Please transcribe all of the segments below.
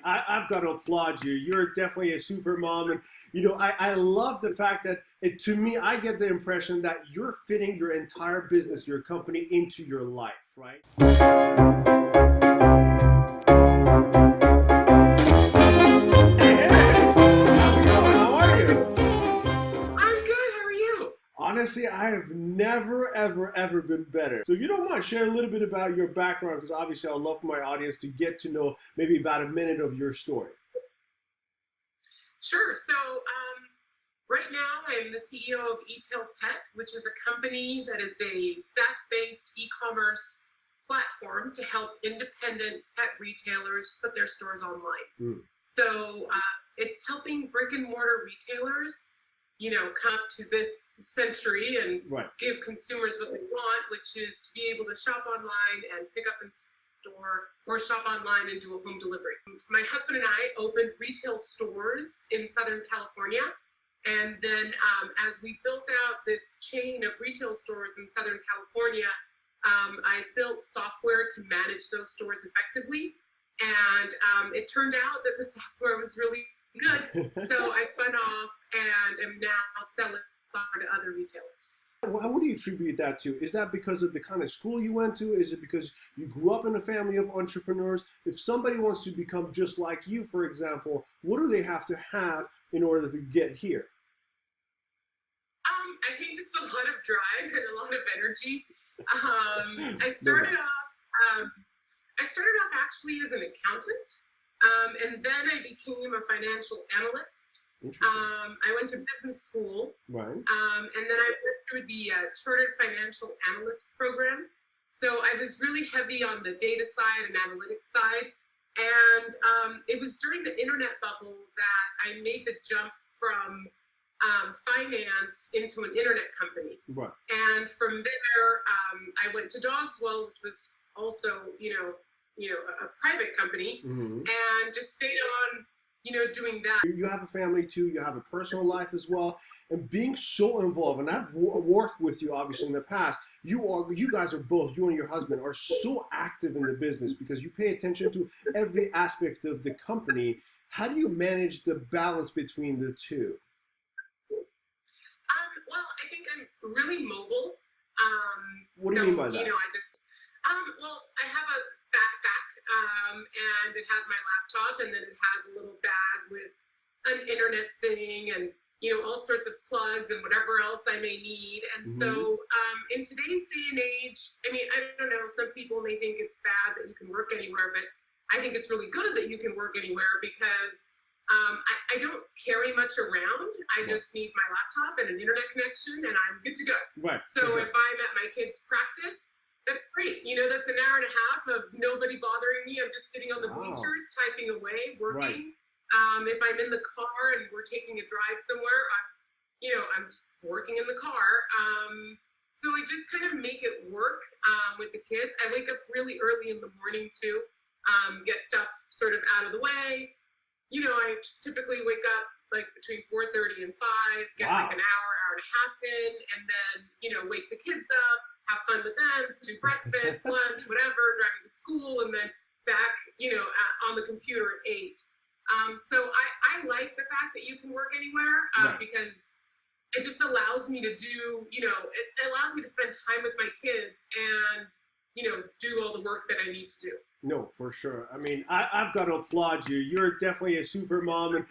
I've got to applaud you. You're definitely a super mom. And, I love the fact that to me, I get the impression that you're fitting your entire business, your company into your life, right? Honestly, I have never, ever, ever been better. So if you don't mind, share a little bit about your background, because obviously I'd love for my audience to get to know maybe about a minute of your story. Sure. So right now I'm the CEO of eTailPet, which is a company that is a SaaS-based e-commerce platform to help independent pet retailers put their stores online. So it's helping brick and mortar retailers come up to this century and give consumers what they want, which is to be able to shop online and pick up in store or shop online and do a home delivery. My husband and I opened retail stores in Southern California. And then as we built out this chain of retail stores in Southern California, I built software to manage those stores effectively. And it turned out that the software was really good. So I spun off and am now selling software to other retailers. What do you attribute that to? Is that because of the kind of school you went to? Is it because you grew up in a family of entrepreneurs? If somebody wants to become just like you, for example, what do they have to have in order to get here? I think just a lot of drive and a lot of energy. I started off actually as an accountant. And then I became a financial analyst. I went to business school. And then I went through the Chartered Financial Analyst program. So I was really heavy on the data side and analytics side. And it was during the internet bubble that I made the jump from finance into an internet company. And from there, I went to Dogswell, which was also, a private company, and just stayed on, doing that. You have a family too, you have a personal life as well, and being so involved, and I've worked with you obviously in the past, you guys are both, you and your husband are so active in the business because you pay attention to every aspect of the company. How do you manage the balance between the two? Well, I think I'm really mobile. What do you mean by that? Well, I have a backpack, and it has my laptop, and then it has a little bag with an internet thing and, all sorts of plugs and whatever else I may need. And so in today's day and age, I mean, I don't know, some people may think it's bad that you can work anywhere, but I think it's really good that you can work anywhere because I don't carry much around. I just need my laptop and an internet connection and I'm good to go. So if I'm at my kids' practice, that's great. That's an hour and a half of nobody bothering me. I'm just sitting on the bleachers, typing away, working. If I'm in the car and we're taking a drive somewhere, I'm just working in the car. So I just kind of make it work with the kids. I wake up really early in the morning to get stuff sort of out of the way. I typically wake up like between 4:30 and 5, get like an hour and a half in, and then, wake the kids up, have fun with them, do breakfast, lunch, whatever, driving to school, and then back, on the computer at 8. So I like the fact that you can work anywhere because it just allows me to do, it allows me to spend time with my kids and, do all the work that I need to do. No, for sure. I mean, I've got to applaud you. You're definitely a super mom. And,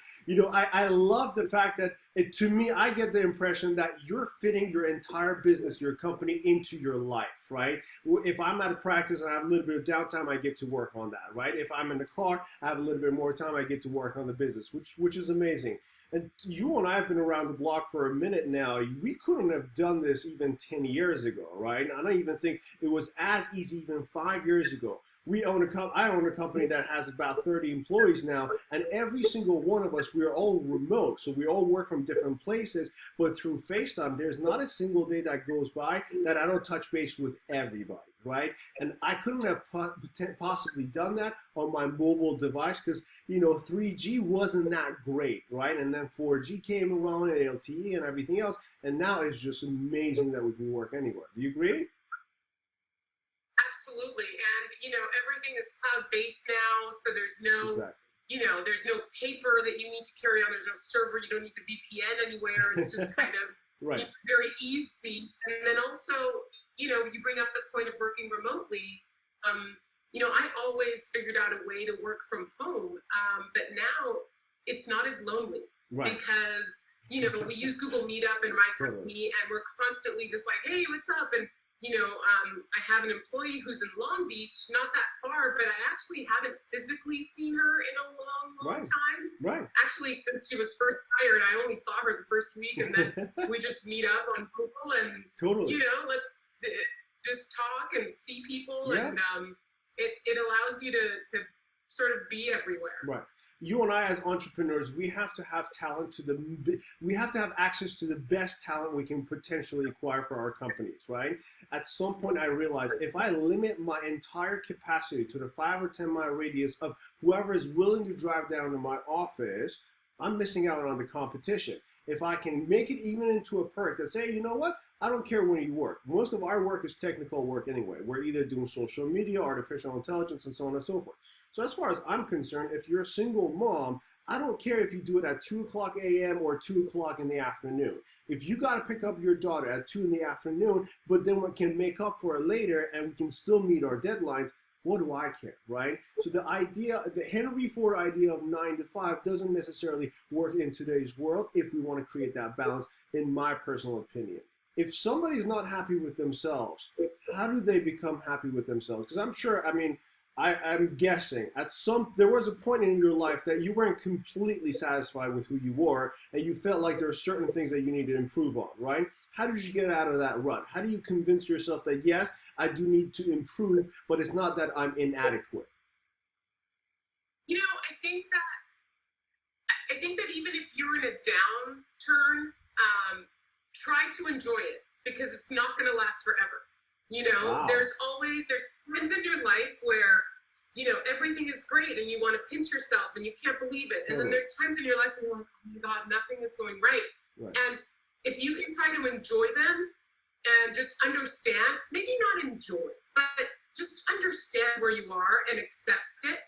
I love the fact that to me, I get the impression that you're fitting your entire business, your company into your life, right? If I'm at a practice and I have a little bit of downtime, I get to work on that, right? If I'm in the car, I have a little bit more time, I get to work on the business, which is amazing. And you and I have been around the block for a minute now. We couldn't have done this even 10 years ago, right? I don't even think it was as easy even 5 years ago. I own a company that has about 30 employees now, and every single one of us, we are all remote. So we all work from different places, but through FaceTime, there's not a single day that goes by that I don't touch base with everybody, right? And I couldn't have possibly done that on my mobile device because, 3G wasn't that great, right? And then 4G came around and LTE and everything else, and now it's just amazing that we can work anywhere. Do you agree? Absolutely. And, everything is cloud-based now, so there's no there's no paper that you need to carry on. There's no server. You don't need to VPN anywhere. It's just kind of Right. very easy. And then also, you bring up the point of working remotely. I always figured out a way to work from home, but now it's not as lonely, Right. because, we use Google Meetup in my company, and we're constantly just like, hey, what's up? And, I have an employee who's in Long Beach, not that far, but I actually haven't physically seen her in a long time. Right. Actually, since she was first hired, I only saw her the first week, and then we just meet up on Google and, let's just talk and see people. Yeah. And it allows you to sort of be everywhere. Right. You and I, as entrepreneurs, we have to have we have to have access to the best talent we can potentially acquire for our companies, right? At some point, I realized if I limit my entire capacity to the 5 or 10 mile radius of whoever is willing to drive down to my office, I'm missing out on the competition. If I can make it even into a perk that say, you know what? I don't care when you work. Most of our work is technical work anyway. We're either doing social media, artificial intelligence, and so on and so forth. So as far as I'm concerned, if you're a single mom, I don't care if you do it at 2:00 a.m. or 2:00 in the afternoon. If you got to pick up your daughter at 2 in the afternoon, but then we can make up for it later and we can still meet our deadlines, what do I care, right? So the Henry Ford idea of 9 to 5 doesn't necessarily work in today's world if we want to create that balance, in my personal opinion. If somebody's not happy with themselves, how do they become happy with themselves? Because I'm sure, I'm guessing there was a point in your life that you weren't completely satisfied with who you were, and you felt like there are certain things that you need to improve on, right? How did you get out of that rut? How do you convince yourself that, yes, I do need to improve, but it's not that I'm inadequate? I think that even if you're in a downturn, try to enjoy it, because it's not going to last forever. Wow. There's times in your life where, everything is great and you want to pinch yourself and you can't believe it. And then there's times in your life where you're like, oh my God, nothing is going right. And if you can try to enjoy them and just understand, maybe not enjoy, but just understand where you are and accept it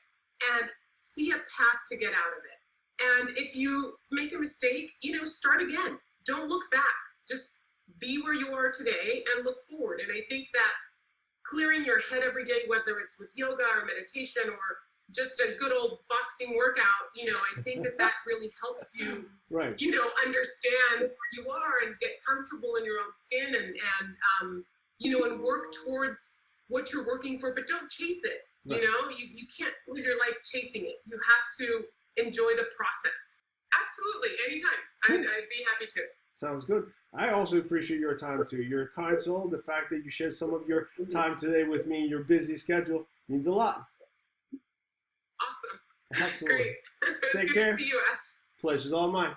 and see a path to get out of it. And if you make a mistake, start again. Don't look back. Just be where you are today and look forward. And I think that clearing your head every day, whether it's with yoga or meditation or just a good old boxing workout, I think that really helps you, understand where you are and get comfortable in your own skin and work towards what you're working for, but don't chase it. Right. You can't live your life chasing it. You have to enjoy the process. Absolutely. Anytime. I'd be happy to. Sounds good. I also appreciate your time too. You're a kind soul. The fact that you shared some of your time today with me in your busy schedule means a lot. Awesome. Absolutely. Great. Take care. Good to see you, Ash. Pleasure's all mine.